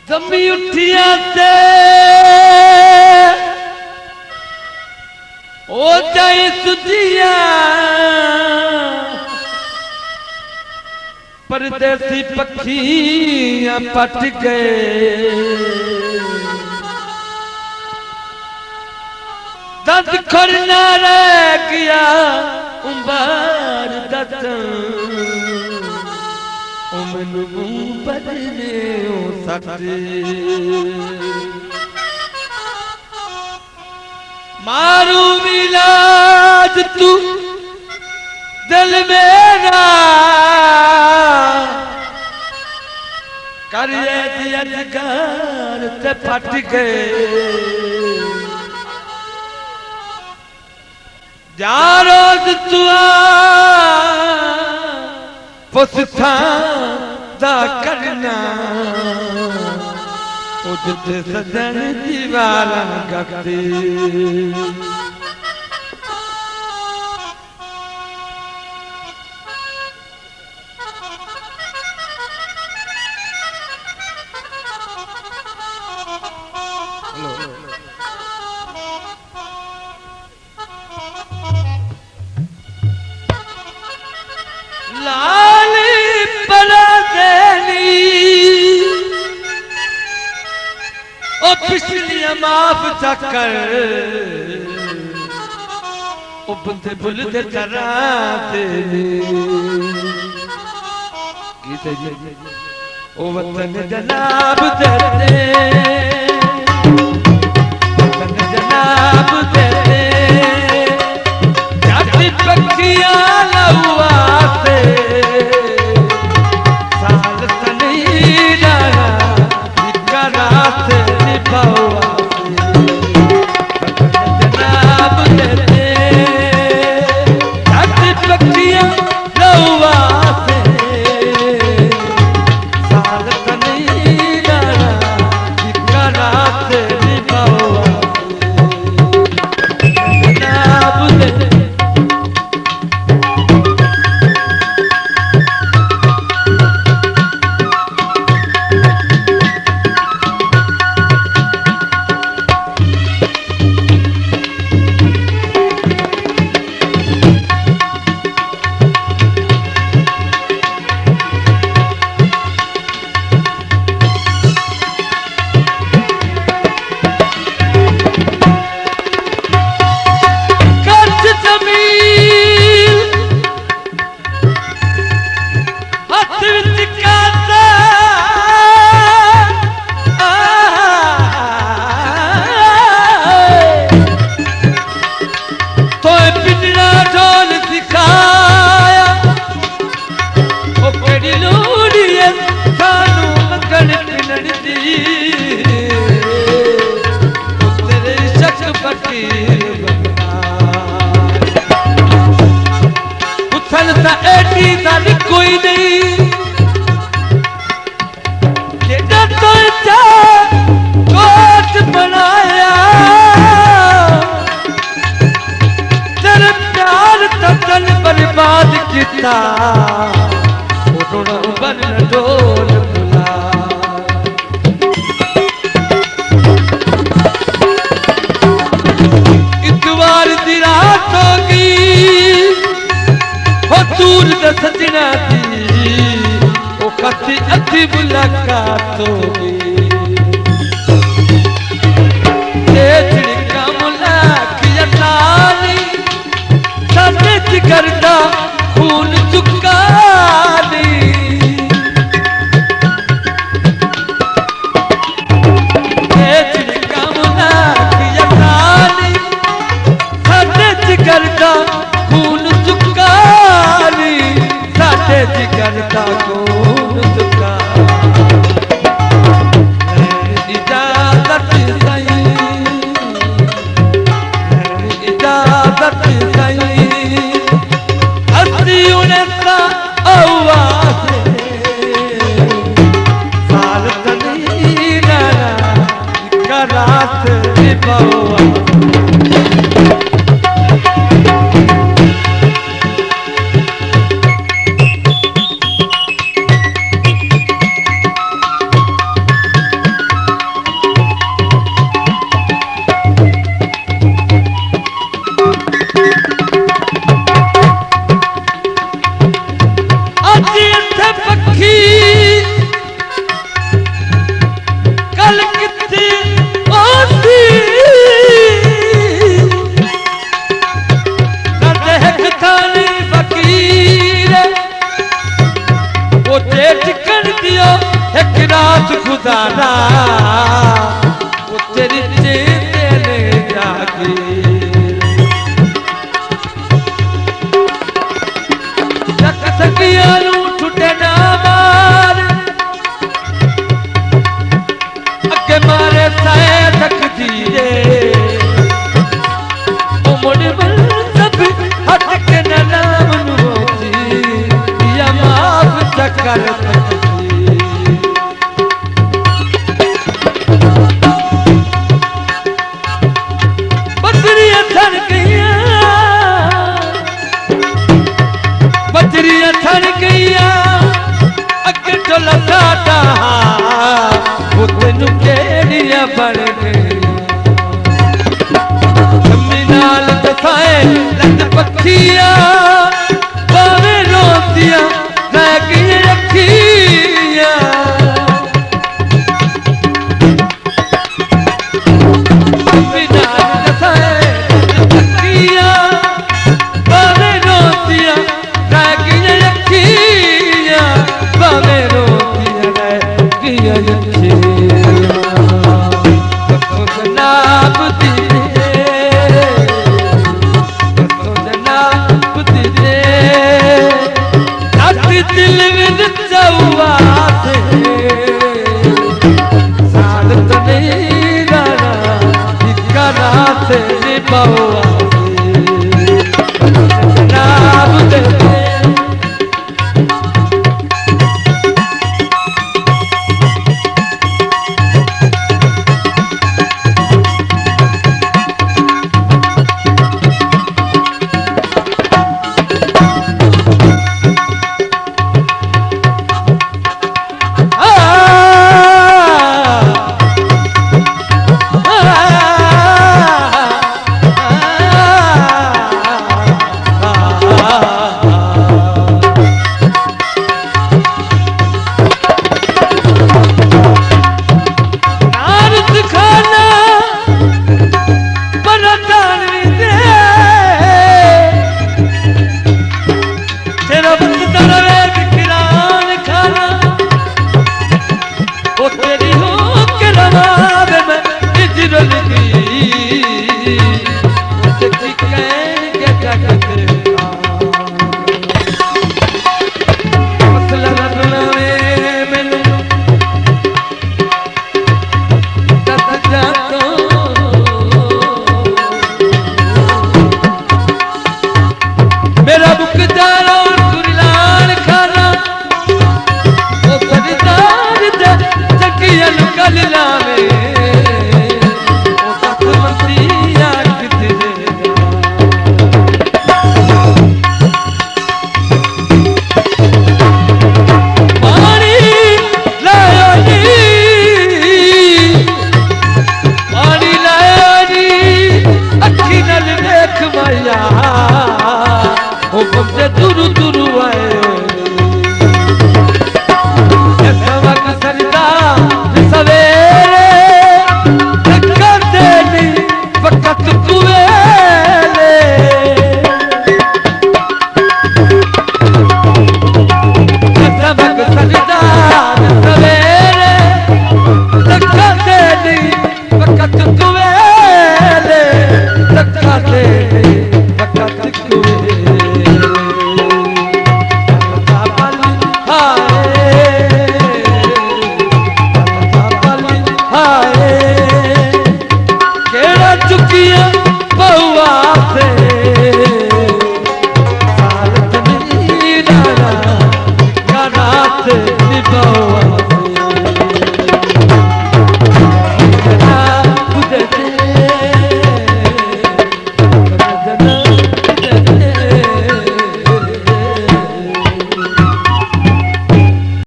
जमी उठिया ते ओ जाए सुजिया परदेसी पखियां पट गए दस खड़ना रह गया उम्र दस मैनू मुंह बदले हो सकते मारू मिलाद तू दिल मेरा करिए दियतगार ते फट गए जा रोज तुआ पुस्ता दा करना उजते सजन दीवारा गगते पिछलियां माफ चकर बंदे बुलते चराते गीते ओ वतन जनाब देते वतन जनाब देते जाति पक्षियां लहुआ से साल तनी डाला निकरा से जनाब देते जाति पक्षियां लहुआ से साल तनी डाला निकरा से निभावा जनाब देते कोई नहीं तो कोट बनाया तेरे प्यार तन बर्बाद किया बन डोल बुला इतवार दी रात होगी दूर सजना दी ओ कति अति मुलाकात होगी सा आवाज़ साल तनी नाना करात बावा खुदाना वो तेरी चेते ले जागे जक सकियालू ठुटे ना मार अगे मारे साए तक दिए ओ मुड़ बल सब हट के नाम नोची या माफ चकर बजरिया थड़ गईया अगे तो लसाटा वो तेनू केड़िया बन गई नाल दसाए लग पखिया